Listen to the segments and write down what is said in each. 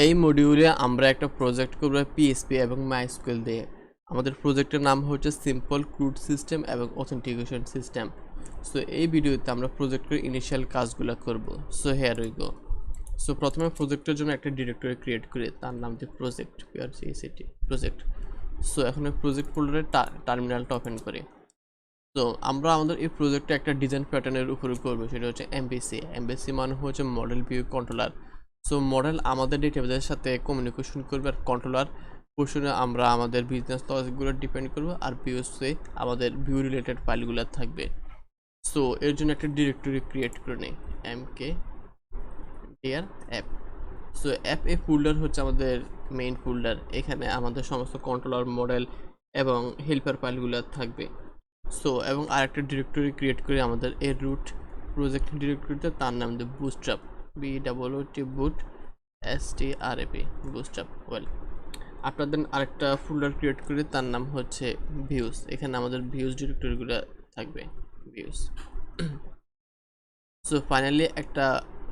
এই মডিউলে আমরা একটা প্রজেক্ট করব পিএইচপি এবং মাইস্কুয়েল দিয়ে। আমাদের প্রজেক্টের নাম হচ্ছে সিম্পল ক্রুড সিস্টেম এবং অথেন্টিকেশন সিস্টেম। সো এই ভিডিওতে আমরা প্রজেক্টের ইনিশিয়াল কাজগুলো করব। So here we go. So প্রথমে প্রজেক্টের জন্য একটা ডিরেক্টরি ক্রিয়েট করে তার নাম দিয়ে প্রজেক্ট প্রজেক্ট। সো এখন প্রজেক্ট ফোল্ডারে টার্মিনালটা ওপেন করি। তো আমরা আমাদের এই প্রজেক্টটা একটা ডিজাইন প্যাটার্নের উপরে করবো, সেটা হচ্ছে এমবিসি মানে হচ্ছে model view controller. So model আমাদের ডেটাবেসের সাথে কমিউনিকেশন করবে, আর কন্ট্রোলার পোর্শনে আমরা আমাদের বিজনেস লজিকগুলো ডিপেন্ড করবো, আর ভিউসে আমাদের ভিউ রিলেটেড ফাইলগুলো থাকবে। সো এর জন্য একটা ডিরেক্টরি ক্রিয়েট করে নিই, এমকে ডিয়ার অ্যাপ। সো অ্যাপ এই ফোল্ডার হচ্ছে আমাদের মেইন ফোল্ডার। এখানে আমাদের সমস্ত কন্ট্রোলার, মডেল এবং হেল্পার ফাইলগুলো থাকবে। সো এবং আরেকটা ডিরেক্টরি ক্রিয়েট করে আমাদের এর রুট প্রজেক্ট ডিরেক্টরিতে তার নাম দিয়ে বুস্টআপ, BOOT বুট STRAP বুস্টআপ। ওয়েল, আপনাদের আরেকটা ফোল্ডার ক্রিয়েট করে তার নাম হচ্ছে ভিউস। এখানে আমাদের ভিউস ডিরেক্টরিগুলো থাকবে, ভিউস। সো ফাইনালি একটা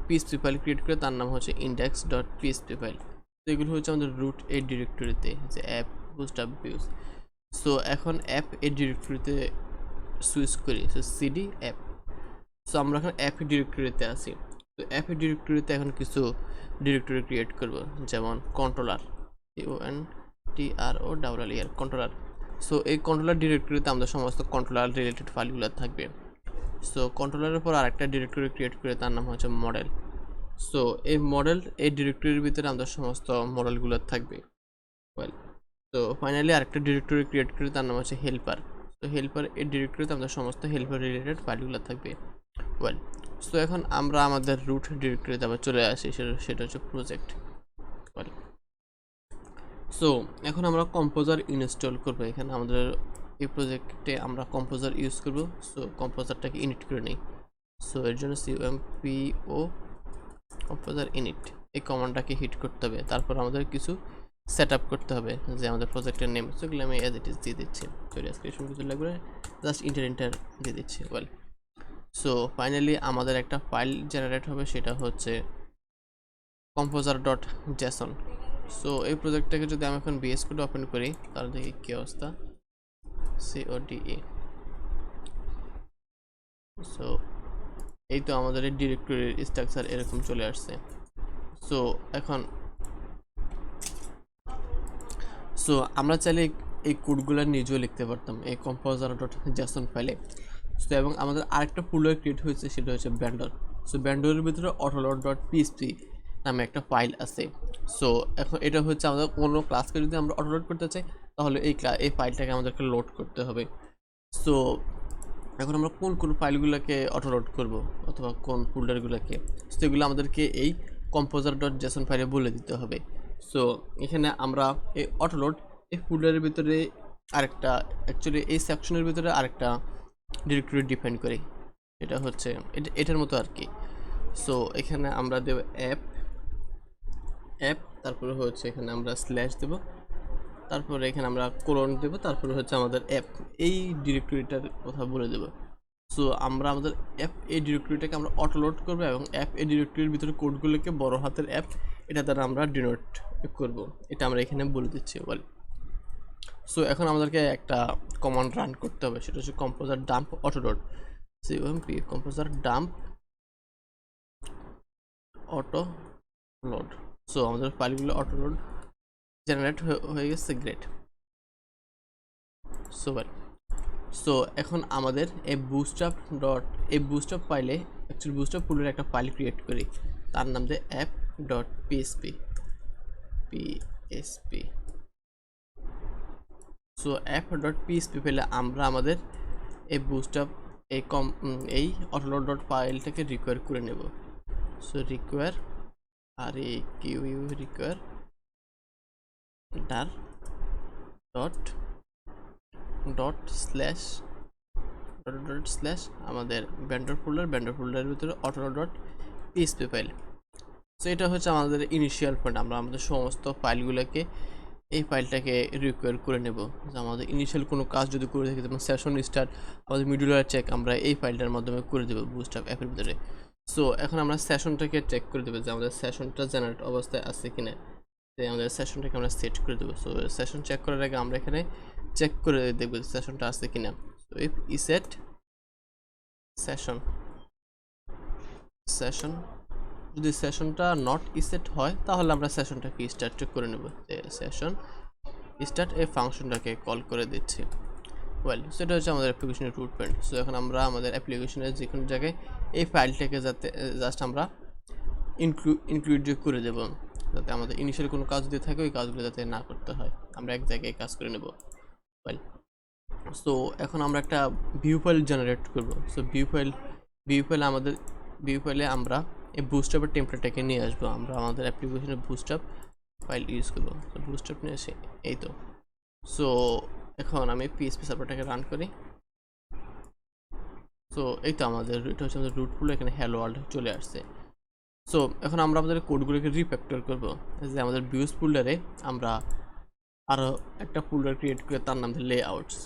পিএইচপি ফাইল ক্রিয়েট করে তার নাম হচ্ছে index.php ফাইল। তো এগুলো হচ্ছে আমাদের রুট এই ডিরেক্টরিতে, যে অ্যাপ বুস্টআপ ভিউস। সো এখন অ্যাপ এই ডিরেক্টরিতে সুইচ করি, সো সিডি অ্যাপ। সো আমরা এখন অ্যাপ ডিরেক্টরিতে আছি। তো অ্যাপ ডিরেক্টরিতে এখন কিছু ডিরেক্টরি ক্রিয়েট করব, যেমন কন্ট্রোলার, CONTROLLER কন্ট্রোলার। সো এই কন্ট্রোলার ডিরেক্টরিতে আমাদের সমস্ত কন্ট্রোলার রিলেটেড ফাইলগুলো থাকবে। সো কন্ট্রোলারের পর আরেকটা ডিরেক্টরি ক্রিয়েট করে তার নাম হচ্ছে মডেল। সো এই মডেল এই ডিরেক্টরির ভিতরে আমাদের সমস্ত মডেলগুলো থাকবে। ওয়েল, তো ফাইনালি আরেকটা ডিরেক্টরি ক্রিয়েট করে তার নাম হচ্ছে হেল্পার। তো হেল্পার এই ডিরেক্টরিতে আমাদের সমস্ত হেল্পার রিলেটেড ফাইলগুলো থাকবে। ওয়েল, সো এখন আমরা আমাদের রুট ডিরেক্টরিতে আবার চলে আসি, সেটা হচ্ছে প্রজেক্ট। ওয়েল, সো এখন আমরা কম্পোজার ইনস্টল করবো। এখানে আমাদের এই প্রজেক্টে আমরা কম্পোজার ইউজ করব। সো কম্পোজারটাকে ইনিট করে নিই। সো এর জন্য CMPO কম্পোজার ইনিট এই কমান্ডটাকে হিট করতে হবে। তারপর আমাদের কিছু সেট আপ করতে হবে, যে আমাদের প্রজেক্টের নেম, সেগুলো আমি অ্যাজ ইট ইজ দিয়ে দিচ্ছি। সরি, ডেসক্রিপশন কিছু লাগবে, জাস্ট ইন্টার দিয়ে দিচ্ছি। ওয়েল, সো ফাইনালি আমাদের একটা ফাইল জেনারেট হবে, সেটা হচ্ছে composer.json। সো এই প্রজেক্টটাকে যদি আমি এখন VS কোড ওপেন করি, তাহলে দেখি কী অবস্থা। CODE। সো এই তো আমাদের এই ডিরেক্টরির স্ট্রাকচার এরকম চলে আসছে। সো এখন আমরা চাইলে এই কোডগুলো নিজেও লিখতে পারতাম এই composer.json ফাইলে। সো এবং আমাদের আরেকটা ফোল্ডার ক্রিয়েট হয়েছে, সেটা হচ্ছে ব্যান্ডর। সো ব্যান্ডরের ভিতরে autoload.php নামে একটা ফাইল আছে। সো এখন এটা হচ্ছে আমাদের কোনো ক্লাসকে যদি আমরা অটোলোড করতে চাই, তাহলে এই ফাইলটাকে আমাদেরকে লোড করতে হবে। সো এখন আমরা কোন ফাইলগুলোকে অটোলোড করব অথবা কোন ফোল্ডারগুলোকে, সেগুলো আমাদেরকে এই composer.json ফাইলে বলে দিতে হবে। সো এখানে আমরা এই অটোলোড এই ফোল্ডারের ভিতরে আরেকটা, অ্যাকচুয়ালি এই সেকশনের ভিতরে আরেকটা ডিরেক্টরি ডিফাইন করি, এটা হচ্ছে এটার মতো আর কি। সো এখানে আমরা দেব অ্যাপ, তারপরে হচ্ছে এখানে আমরা স্ল্যাশ দেব, তারপরে এখানে আমরা কোলন দেব, তারপরে হচ্ছে আমাদের অ্যাপ এই ডিরেক্টরিটার কথা বলে দেব। সো আমরা আমাদের অ্যাপ এই ডিরেক্টরিটাকে আমরা অটোলোড করবো, এবং অ্যাপ এই ডিরেক্টরির ভিতরে কোডগুলোকে বড় হাতের অ্যাপ এটা দ্বারা আমরা ডিনোট করব, এটা আমরা এখানে বলে দিচ্ছি। বল, সো এখন আমাদেরকে একটা কমান্ড রান করতে হবে, সেটা হচ্ছে composer dump autoload, COMP composer dump autoload. So আমাদের ফাইলগুলো অটোলোড জেনারেট হয়ে গেছে, গ্রেট। সো এখন আমাদের এই বুস্টআপ ফাইলে, অ্যাকচুয়ালি বুস্টআপ ফোল্ডারে একটা ফাইল ক্রিয়েট করি, তার নাম দিয়ে app.php। সো app.php ফাইলে আমরা আমাদের এই বুস্টআপ এই অটোলোড ফাইলটাকে রিকোয়ার করে নেব। So require der dot slash আমাদের ব্যান্ডর ফোল্ডারের ভিতরে autoload.php ফাইল। সো এটা হচ্ছে আমাদের ইনিশিয়াল পয়েন্ট, আমরা আমাদের সমস্ত ফাইলগুলোকে এই ফাইলটাকে রিকোয়ার করে নেব। যে আমাদের ইনিশিয়াল কোনো কাজ যদি করে থাকি, যেমন সেশন স্টার্ট, আমাদের মিডুলার চেক আমরা এই ফাইলটার মাধ্যমে করে দেবো বুস্টআপ অ্যাপের ভিতরে। সো এখন আমরা সেশনটাকে চেক করে দেবো যে আমাদের সেশনটা জেনারেট অবস্থায় আছে কিনা। আমাদের সেশনটাকে আমরা সেট করে দেবো। সো সেশন চেক করার আগে আমরা এখানে চেক করে দেখবো সেশনটা আছে কিনা। সো ইফ ইসেট সেশন সেশন, যদি সেশনটা নট ইসেট হয় তাহলে আমরা সেশনটাকে স্টার্ট করে নেব। সেশন স্টার্ট এই ফাংশনটাকে কল করে দিচ্ছি। ওয়েল, সেটা হচ্ছে আমাদের অ্যাপ্লিকেশনের রুট পয়েন্ট। সো এখন আমরা আমাদের অ্যাপ্লিকেশনের যে কোনো জায়গায় এই ফাইলটাকে যাতে জাস্ট আমরা ইনক্লুড করে দেব, যাতে আমাদের ইনিশিয়াল কোনো কাজ দিয়ে থাকে ওই কাজগুলো যাতে না করতে হয়, আমরা এক জায়গায় কাজ করে নেব। ওয়েল, সো এখন আমরা একটা ভিউ ফাইল জেনারেট করব। সো ভিউ ফাইলে আমরা এই বুস্টআপের টেমপ্লেটটাকে নিয়ে আসবো। আমরা আমাদের অ্যাপ্লিকেশনে বুস্টআপ ফাইল ইউজ করবো। তো বুস্টআপ নিয়ে এসে এই তো। সো এখন আমি পিএইচপি সার্ভারটাকে রান করি। সো এই তো আমাদের এটা হচ্ছে আমাদের রুট ফোল্ডার, এখানে হ্যালো ওয়ার্ল্ড চলে আসছে। সো এখন আমরা আমাদের কোডগুলোকে রিফ্যাক্টর করব। যে আমাদের ভিউজ ফোল্ডারে আমরা আরও একটা ফোল্ডার ক্রিয়েট করে তার নাম দিয়ে লেআউটস।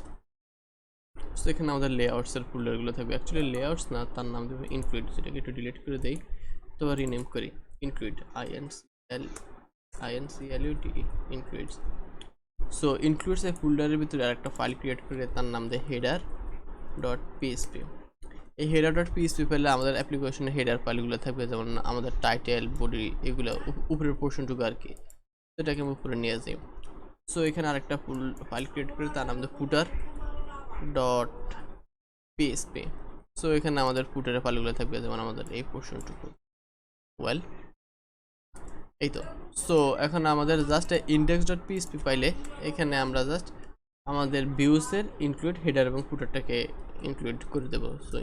সো এখানে আমাদের লেআউটসের ফোল্ডারগুলো থাকবে। অ্যাকচুয়ালি লেআউটস না, তার নাম দেবে ইনক্লুড। সেটাকে একটু ডিলিট করে দেই, তো রিনেম করি include, INCLUD includes. So includes এই ফোল্ডারের ভিতরে আরেকটা ফাইল ক্রিয়েট করে তার নাম দেয় header.php। এই header.php ফাইলে আমাদের অ্যাপ্লিকেশনের হেডার ফাইলগুলো থাকবে, যেমন আমাদের টাইটেল, বডি, এগুলো উপরের পোর্শনটুকু আর কি, সেটাকে আমি উপরে নিয়ে যাই। সো এখানে আরেকটা ফাইল ক্রিয়েট করে তার নাম দেয় footer.php। সো এখানে আমাদের ফুটারের ফাইলগুলো থাকবে, যেমন আমাদের এই পোর্শনটুকু। ওয়েল, এই তো। সো এখন আমাদের জাস্ট index.php ফাইলে এখানে আমরা জাস্ট আমাদের ভিউসের ইনক্লুড হেডার এবং ফুটারটাকে ইনক্লুড করে দেব। সো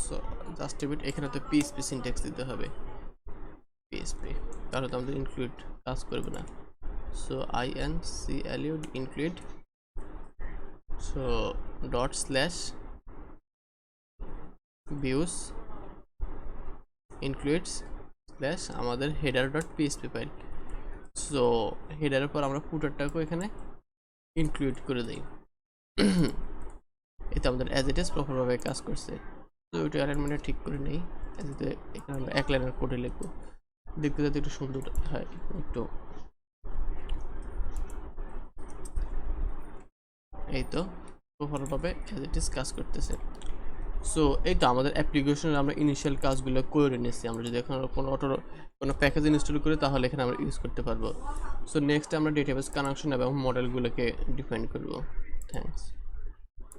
সো জাস্ট এবিট, এখানে তো PHP সিনট্যাক্স দিতে হবে, PHP, তাহলে তো আমাদের ইনক্লুড কাজ করবে না। So INCLUD include, so ./views includes slash আমাদের header.php ফাইল। সো হেডারের পর আমরা ফুটারটাকে এখানে ইনক্লুড করে দিই। এতে আমাদের অ্যাজ ইট ইজ প্রপারভাবে কাজ করছে। তো ওইটা অ্যালাইনমেন্টটা ঠিক করে নেই। এতে এখানে আমরা এক লাইনের কোডে লিখবো, দেখতে যাতে একটু সুন্দর হয়, একটু এই তো প্রপারভাবে অ্যাজ ইট ইজ কাজ করতেছে। সো এই তো আমাদের অ্যাপ্লিকেশনের আমরা ইনিশিয়াল কাজগুলো করে নিয়েছি। আমরা যদি এখন কোনো প্যাকেজ ইনস্টল করি তাহলে এখানে আমরা ইউজ করতে পারবো। সো নেক্সট আমরা ডেটাবেস কানেকশন এবং মডেলগুলোকে ডিফাইন করব। থ্যাংকস।